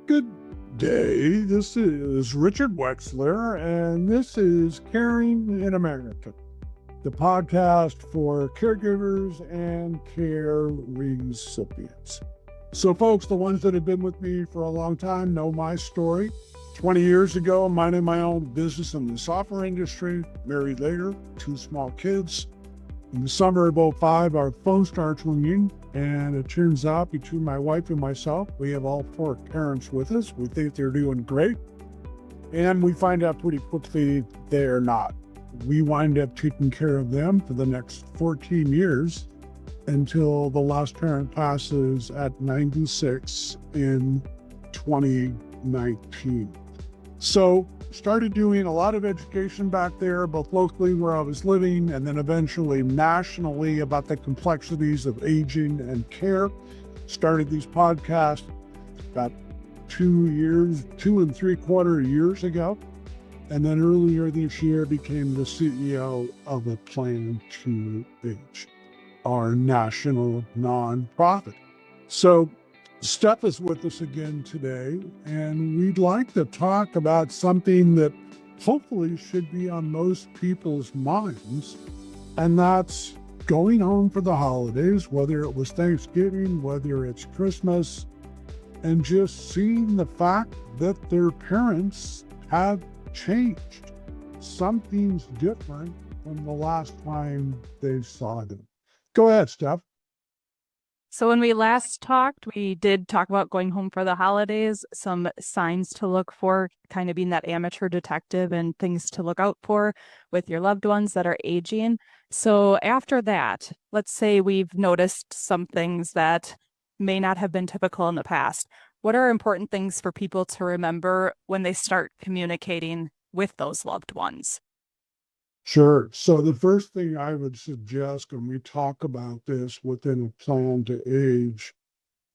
Good day. This is Richard Wexler, and this is Caring in America, the podcast for caregivers and care recipients. So, folks, the ones that have been with me for a long time know my story. 20 years ago, minding my own business in the software industry, married later, 2 small kids. In the summer of 2005, our phone starts ringing, and it turns out between my wife and myself, we have all 4 parents with us. We think they're doing great, and we find out pretty quickly they're not. We wind up taking care of them for the next 14 years until the last parent passes at 96 in 2019. So started doing a lot of education back there, both locally where I was living and then eventually nationally about the complexities of aging and care. Started these podcasts about 2.75 years ago. And then earlier this year became the CEO of a Plan to Age, our national nonprofit. So Steph is with us again today, and we'd like to talk about something that hopefully should be on most people's minds, and that's going home for the holidays, whether it was Thanksgiving, whether it's Christmas, and just seeing the fact that their parents have changed. Something's different from the last time they saw them. Go ahead, Steph. So when we last talked, we did talk about going home for the holidays, some signs to look for, kind of being that amateur detective and things to look out for with your loved ones that are aging. So after that, let's say we've noticed some things that may not have been typical in the past. What are important things for people to remember when they start communicating with those loved ones? Sure. So the first thing I would suggest when we talk about this within a plan to age,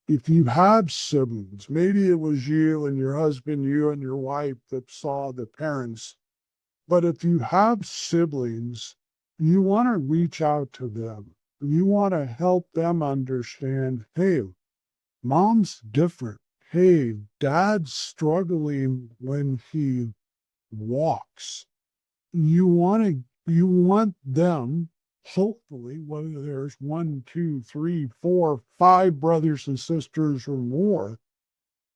if you have siblings, maybe it was you and your husband, you and your wife that saw the parents, but if you have siblings, you want to reach out to them. You want to help them understand, hey, mom's different. Hey, dad's struggling when he walks. You want them, hopefully, whether there's 1, 2, 3, 4, 5 brothers and sisters or more,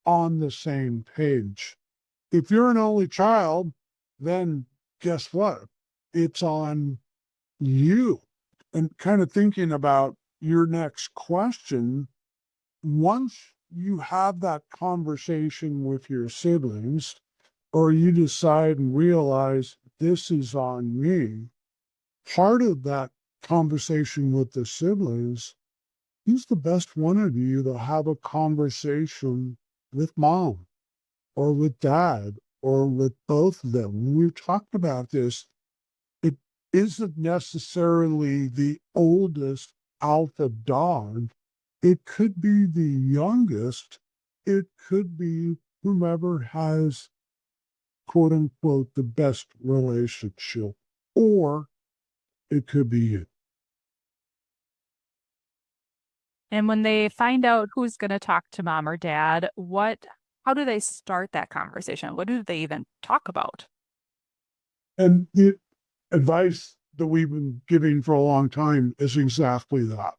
on the same page. If you're an only child, then guess what? It's on you. And kind of thinking about your next question, once you have that conversation with your siblings, or you decide and realize this is on me, part of that conversation with the siblings, who's the best one of you to have a conversation with mom or with dad or with both of them? When we've talked about this, it isn't necessarily the oldest alpha dog. It could be the youngest. It could be whomever has, quote unquote, the best relationship, or it could be you. And when they find out who's going to talk to mom or dad, how do they start that conversation? What do they even talk about? And the advice that we've been giving for a long time is exactly that.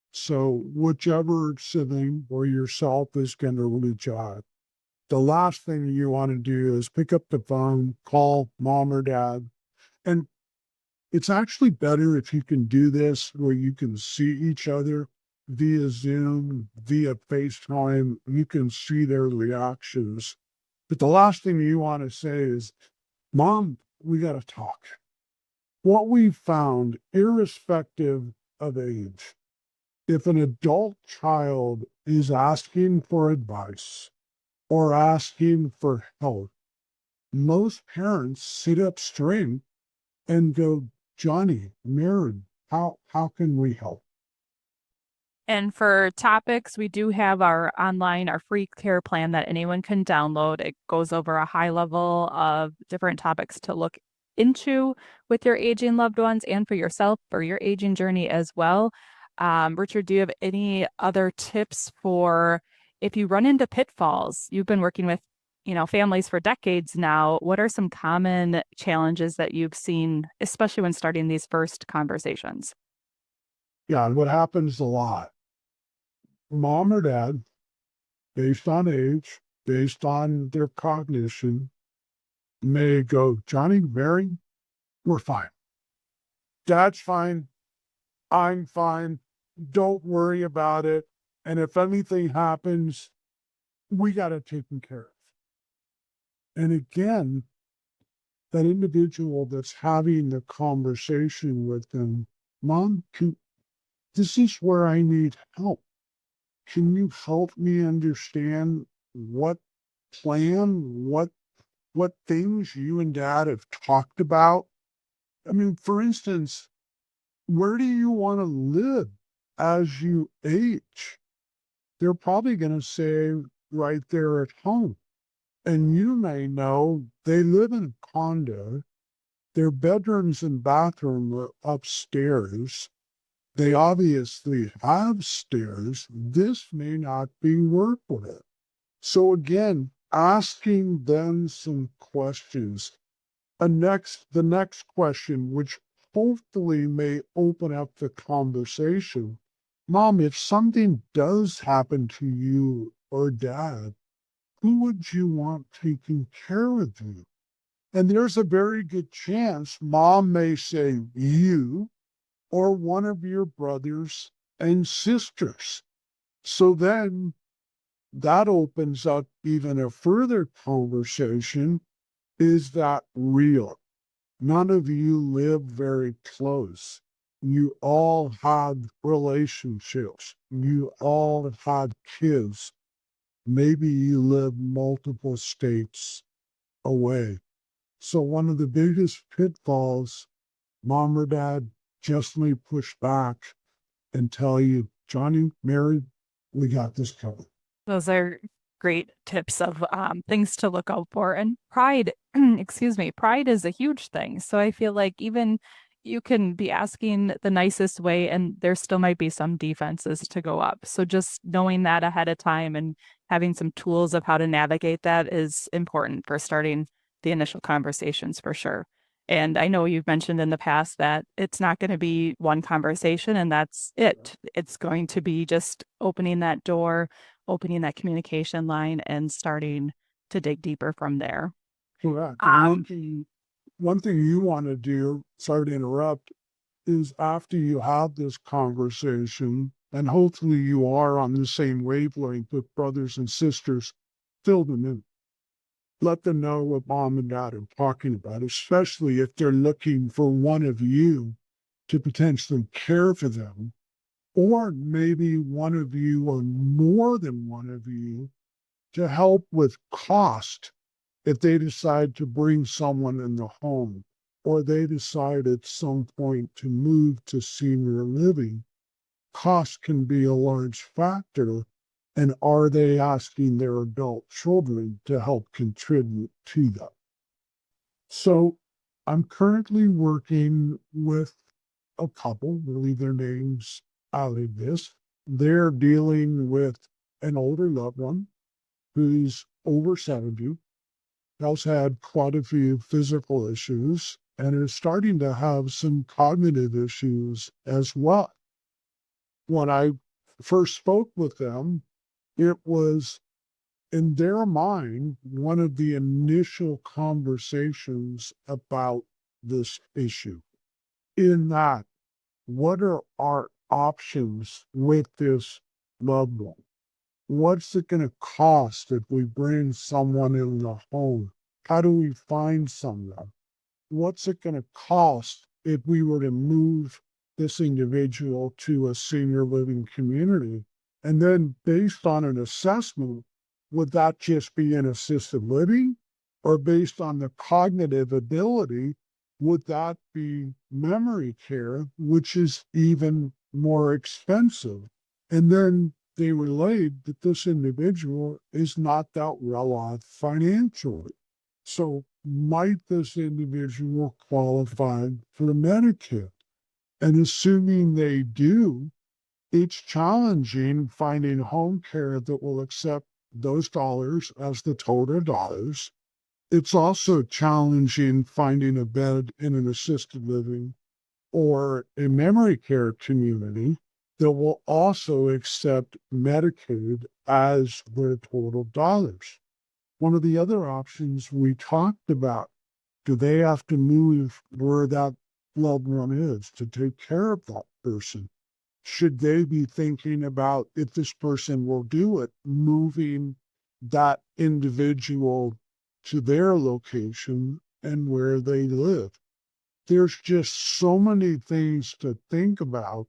So whichever sibling or yourself is going to reach out, the last thing you want to do is pick up the phone, call mom or dad. And it's actually better if you can do this where you can see each other via Zoom, via FaceTime. You can see their reactions. But the last thing you want to say is, Mom, we got to talk. What we've found, irrespective of age, if an adult child is asking for advice or asking for help, most parents sit up straight and go, Johnny, Mary, how can we help? And for topics, we do have our free care plan that anyone can download. It goes over a high level of different topics to look into with your aging loved ones and for yourself for your aging journey as well. Richard, do you have any other tips for if you run into pitfalls, you've been working with, families for decades now. What are some common challenges that you've seen, especially when starting these first conversations? Yeah, and what happens a lot, mom or dad, based on age, based on their cognition, may go, Johnny, Mary, we're fine. Dad's fine. I'm fine. Don't worry about it. And if anything happens, we got it taken care of. And again, that individual that's having the conversation with them, Mom, this is where I need help. Can you help me understand what plan, what things you and Dad have talked about? I mean, for instance, where do you want to live as you age? They're probably going to say right there at home. And you may know they live in a condo. Their bedrooms and bathroom are upstairs. They obviously have stairs. This may not be work with it. So again, asking them some questions. The next question, which hopefully may open up the conversation. Mom, if something does happen to you or Dad, who would you want taking care of you? And there's a very good chance Mom may say you or one of your brothers and sisters. So then that opens up even a further conversation. Is that real? None of you live very close. You all had relationships. You all had kids. Maybe you live multiple states away. So one of the biggest pitfalls, mom or dad just may push back and tell you, Johnny, Mary, we got this covered. Those are great tips of things to look out for. And pride, excuse me, pride is a huge thing. So I feel like even you can be asking the nicest way, and there still might be some defenses to go up. So just knowing that ahead of time and having some tools of how to navigate that is important for starting the initial conversations for sure. And I know you've mentioned in the past that it's not going to be one conversation and that's it. It's going to be just opening that door, opening that communication line, and starting to dig deeper from there. Correct. And Um, one thing you want to do, sorry to interrupt, is after you have this conversation, and hopefully you are on the same wavelength with brothers and sisters, fill them in. Let them know what mom and dad are talking about, especially if they're looking for one of you to potentially care for them, or maybe one of you or more than one of you to help with cost if they decide to bring someone in the home, or they decide at some point to move to senior living. Cost can be a large factor. And are they asking their adult children to help contribute to that? So I'm currently working with a couple, we'll leave their names out of this. They're dealing with an older loved one who's over 70, has had quite a few physical issues, and is starting to have some cognitive issues as well. When I first spoke with them, it was in their mind one of the initial conversations about this issue. In that, what are our options with this loved one? What's it going to cost if we bring someone in the home? How do we find someone? What's it going to cost if we were to move this individual to a senior living community? And then, based on an assessment, would that just be in assisted living? Or based on the cognitive ability, would that be memory care, which is even more expensive? And then they relayed that this individual is not that well off financially. So might this individual qualify for Medicare? And assuming they do, It's challenging finding home care that will accept those dollars as the total dollars. It's also challenging finding a bed in an assisted living or a memory care community that will also accept Medicaid as their total dollars. One of the other options we talked about, do they have to move where that loved one is to take care of that person? Should they be thinking about, if this person will do it, moving that individual to their location and where they live? There's just so many things to think about.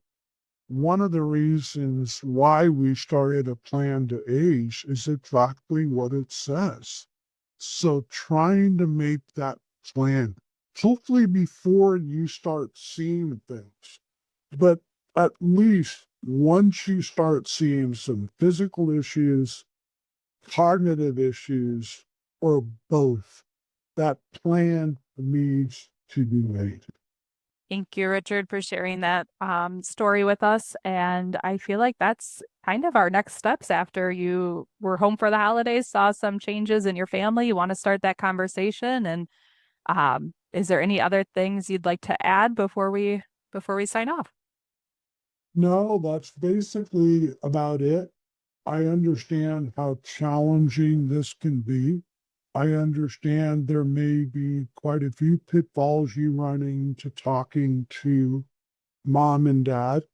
One of the reasons why we started a plan to age is exactly what it says. So trying to make that plan, hopefully before you start seeing things, but at least once you start seeing some physical issues, cognitive issues, or both, that plan needs to be made. Thank you, Richard, for sharing that story with us. And I feel like that's kind of our next steps after you were home for the holidays, saw some changes in your family. You want to start that conversation. And is there any other things you'd like to add before we sign off? No, that's basically about it. I understand how challenging this can be. I understand there may be quite a few pitfalls you run into talking to mom and dad.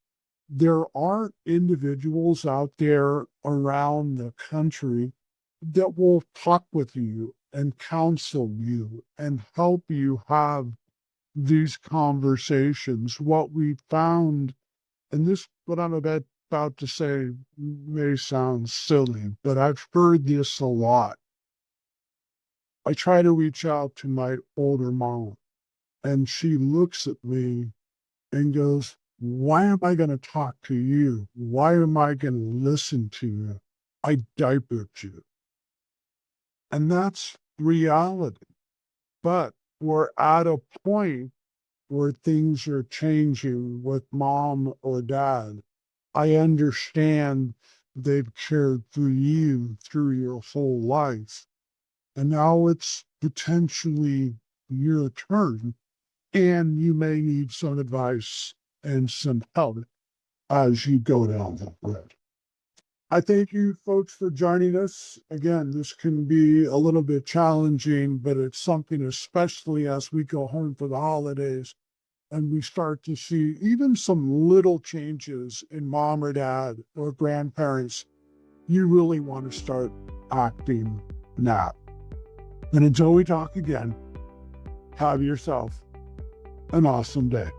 There are individuals out there around the country that will talk with you and counsel you and help you have these conversations. What we found, and this, what I'm about to say may sound silly, but I've heard this a lot. I try to reach out to my older mom, and she looks at me and goes, "Why am I going to talk to you? Why am I going to listen to you? I diapered you." And that's reality. But we're at a point where things are changing with mom or dad. I understand they've cared for you through your whole life. And now it's potentially your turn, and you may need some advice and some help as you go down that road. I thank you folks for joining us. Again, this can be a little bit challenging, but it's something, especially as we go home for the holidays and we start to see even some little changes in mom or dad or grandparents, you really want to start acting now. And until we talk again, have yourself an awesome day.